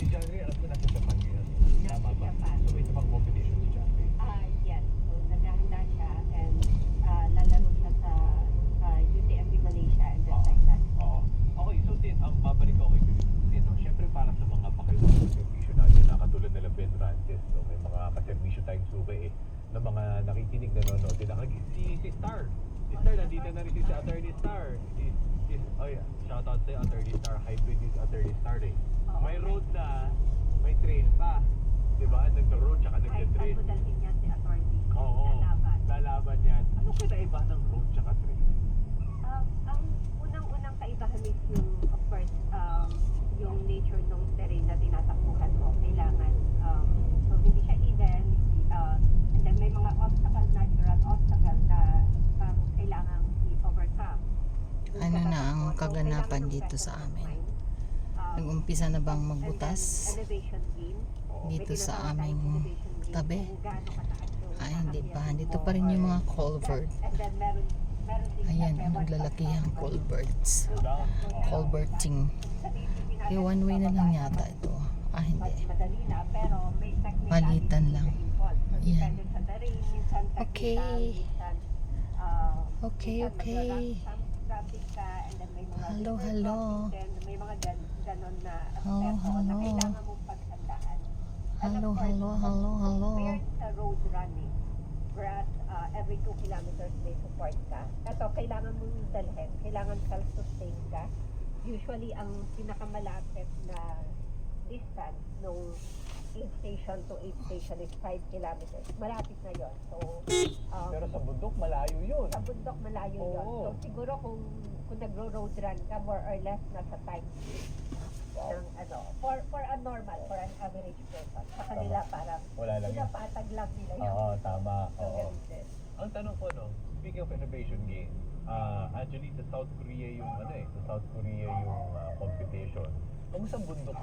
Si John Ray, alam ko nasa Japan ngayon. Tama ba? Japan. So may isang competition si John Ray. Yes. So, naghahanda siya and lalaro siya sa UTMB Malaysia and just like that. Oo. Okay, so Tin, ang babalik ko kay Tin, no? Siyempre para sa mga pakilang servisyo natin na katulad nila Ben Rantes, no? May mga kaservisyo tayong suki na mga nakikinig, nanonood din. Si Star. Si Star, nandito na rin si Attorney Star. Oh yeah, shoutout sa'yo, Attorney Star. Hybrid is Attorney Star eh. May road na, may trail pa. Diba? Nag-road tsaka Kahit nag-trail. saan mo dalhin niya si attorney. Oo. Lalaban. Lalaban yan. Ano kinaiba ng road tsaka trail? Ang unang-unang kaibahan is yung, of course, yung nature ng terrain na tinatakbuhan mo. Kailangan, so hindi siya even, and then may mga obstacle, natural obstacle na kailangan i-overcome. Ano na ang kaganapan dito sa amin? Nag-umpisa na bang magbutas dito sa aming tabi? Ay, hindi pa. Dito pa rin yung mga culvert. Ayan, naglalakihang culverts. Culverting. Kaya one way na lang yata ito. Hindi. Palitan lang. Ayan. Okay. Okay, okay. Hello, hello. May mga ganon na Hello, hello. kailangan mong paghandaan. Hello, hello, hello, hello. We're sa road running. Whereas every 2 kilometers may support ka. Ito, kailangan mong dalhin. Kailangan self-sustain ka. Usually, ang pinakamalapit na distance nung aid station to aid station is 5 kilometers. Malapit na yon. So, Pero sa bundok, malayo yun. sa bundok malayo yon. Oo. So, siguro kung nagro-road run ka, more or less nasa time ng for a normal, for an average person. Sa kanila parang Wala lang yun. pinapatag lang nila yun. Oo, tama. So, Oo. ganun din. Ang tanong ko, no, speaking of innovation games, actually sa South Korea yung sa South Korea yung competition. Kung sa bundok